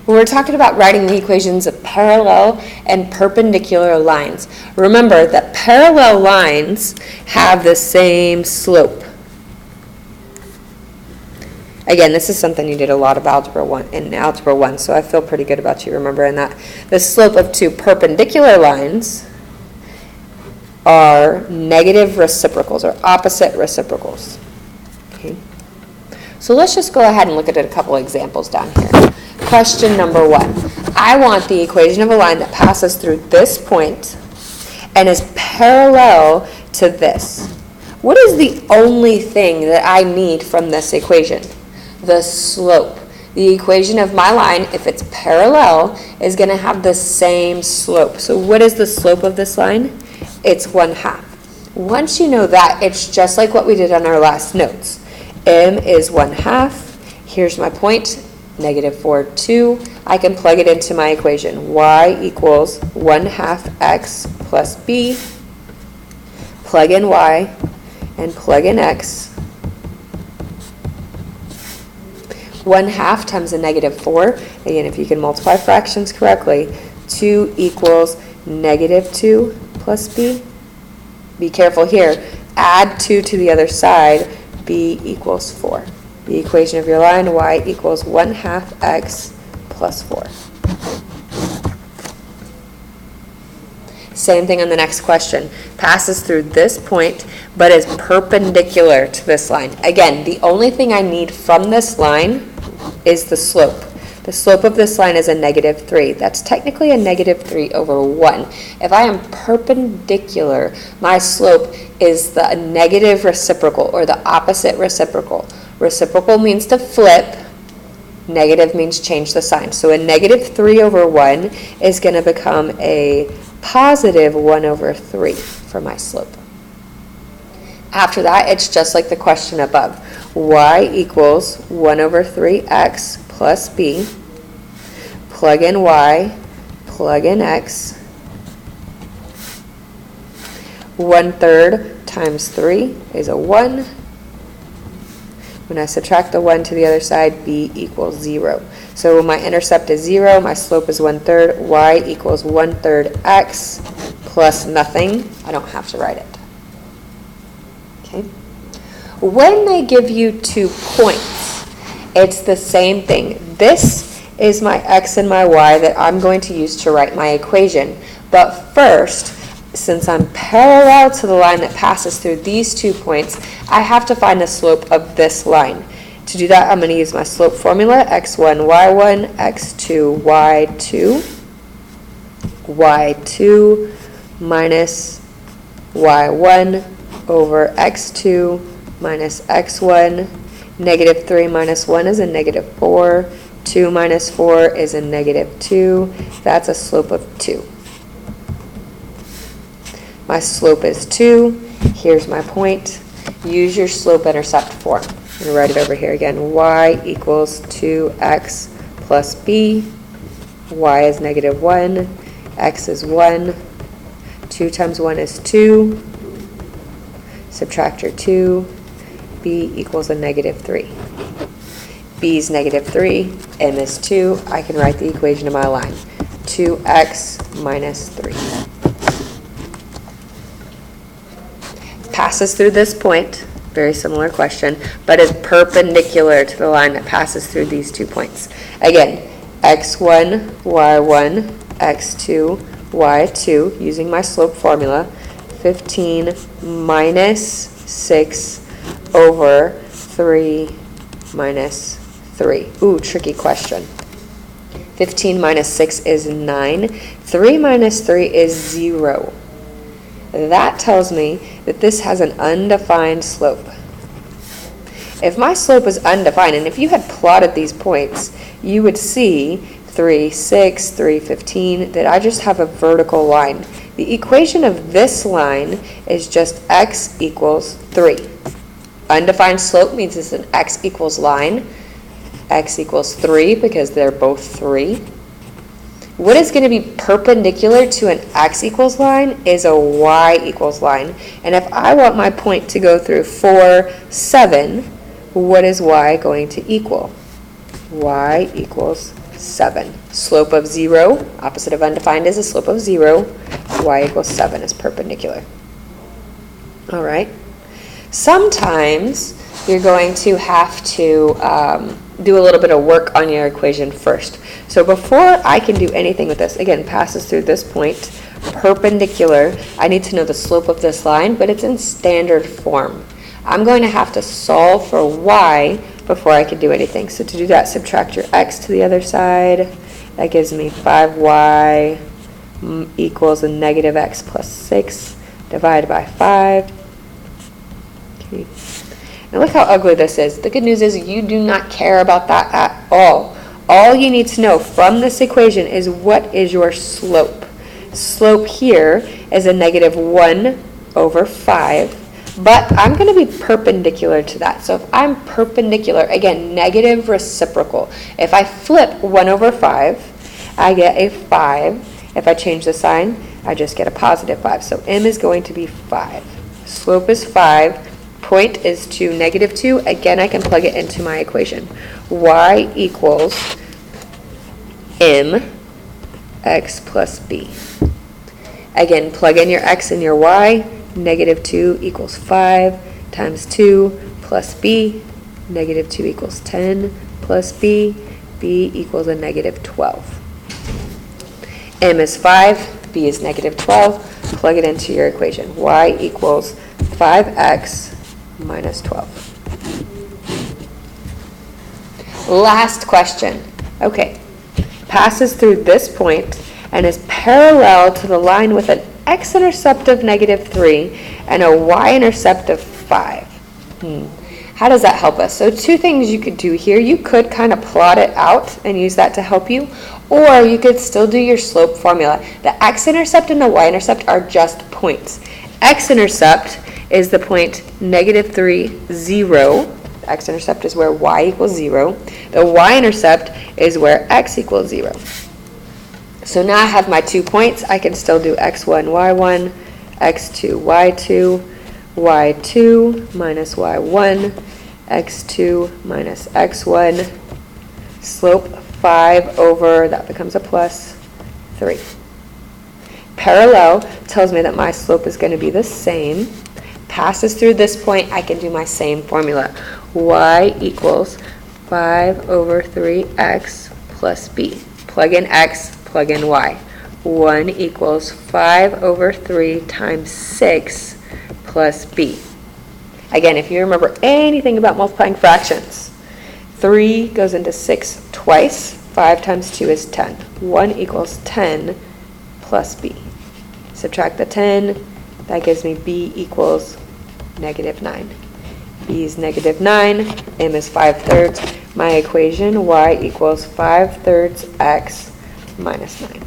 When we're talking about writing the equations of parallel and perpendicular lines, remember that parallel lines have the same slope. Again, this is something you did a lot of Algebra 1, so I feel pretty good about you remembering that. The slope of two perpendicular lines are negative reciprocals, or opposite reciprocals. Okay. So let's just go ahead and look at a couple examples down here. Question number 1. I want the equation of a line that passes through this point and is parallel to this. What is the only thing that I need from this equation? The slope. The equation of my line, if it's parallel, is going to have the same slope. So what is the slope of this line? It's 1/2. Once you know that, it's just like what we did on our last notes. M is 1/2. Here's my point. -4, 2. I can plug it into my equation. Y equals 1/2 x plus b. Plug in y and plug in x. 1/2 times a -4. Again, if you can multiply fractions correctly, 2 equals -2 plus b. Be careful here. Add 2 to the other side. B equals 4. The equation of your line, y equals 1/2 x plus 4. Same thing on the next question. Passes through this point, but is perpendicular to this line. Again, the only thing I need from this line is the slope. The slope of this line is a -3. That's technically a -3 over 1. If I am perpendicular, my slope is the negative reciprocal, or the opposite reciprocal. Reciprocal means to flip. Negative means change the sign. So a -3 over 1 is going to become a positive 1 over 3 for my slope. After that, it's just like the question above. Y equals 1 over 3x plus b. Plug in y, plug in x. 1/3 times 3 is a 1. When I subtract the 1 to the other side, b equals 0. So when my intercept is 0, my slope is 1/3. Y equals 1/3 x plus nothing. I don't have to write it. Okay. When they give you 2 points, it's the same thing. This is my x and my y that I'm going to use to write my equation. But first, since I'm parallel to the line that passes through these 2 points, I have to find the slope of this line. To do that, I'm going to use my slope formula, x1, y1, x2, y2. y2 minus y1 over x2 minus x1. -3 minus 1 is a -4. 2 minus 4 is a -2. That's a slope of 2. My slope is 2. Here's my point. Use your slope-intercept form. I'm going to write it over here again. Y equals 2x plus b. Y is -1. X is 1. 2 times 1 is 2. Subtract your 2. B equals a -3. B is -3. M is 2. I can write the equation of my line. 2x minus 3. Passes through this point, very similar question, but is perpendicular to the line that passes through these 2 points. Again, x1, y1, x2, y2, using my slope formula, 15 minus 6 over 3 minus 3. Ooh, tricky question. 15 minus 6 is 9. 3 minus 3 is 0. That tells me that this has an undefined slope. If my slope is undefined, and if you had plotted these points, you would see 3, 6, 3, 15, that I just have a vertical line. The equation of this line is just x equals 3. Undefined slope means it's an x equals line. X equals 3 because they're both 3. What is going to be perpendicular to an x equals line is a y equals line. And if I want my point to go through 4, 7, what is y going to equal? Y equals 7. Slope of 0, opposite of undefined is a slope of 0. Y equals 7 is perpendicular. All right. Sometimes you're going to have to do a little bit of work on your equation first. So before I can do anything with this, again, passes through this point, perpendicular, I need to know the slope of this line, but it's in standard form. I'm going to have to solve for y before I can do anything. So to do that, subtract your x to the other side. That gives me 5y equals a negative x plus 6 divided by 5. Okay. Now look how ugly this is. The good news is you do not care about that at all. All you need to know from this equation is what is your slope. Slope here is a negative 1 over 5. But I'm going to be perpendicular to that. So if I'm perpendicular, again, negative reciprocal. If I flip 1 over 5, I get a 5. If I change the sign, I just get a positive 5. So m is going to be 5. Slope is 5. Point is to negative 2. Again, I can plug it into my equation. Y equals mx plus b. Again, plug in your x and your y. Negative 2 equals 5 times 2 plus b. Negative 2 equals 10 plus b. b equals a negative 12. M is 5, b is negative 12. Plug it into your equation. Y equals 5x minus 12. Last question. Okay. Passes through this point and is parallel to the line with an x-intercept of negative 3 and a y-intercept of 5. How does that help us? So two things you could do here. You could kind of plot it out and use that to help you, or you could still do your slope formula. The x-intercept and the y-intercept are just points. X-intercept is the point negative 3, 0. The x-intercept is where y equals 0. The y-intercept is where x equals 0. So now I have my 2 points. I can still do x1, y1, x2, y2, y2 minus y1, x2 minus x1. Slope 5 over, that becomes a plus 3. Parallel tells me that my slope is going to be the same. Passes through this point, I can do my same formula. Y equals 5 over 3x plus b. Plug in x, plug in y. 1 equals 5 over 3 times 6 plus b. Again, if you remember anything about multiplying fractions, 3 goes into 6 twice. 5 times 2 is 10. 1 equals 10 plus b. Subtract the 10. That gives me b equals negative 9. b is negative 9. m is 5/3. My equation, y equals 5/3 x minus 9.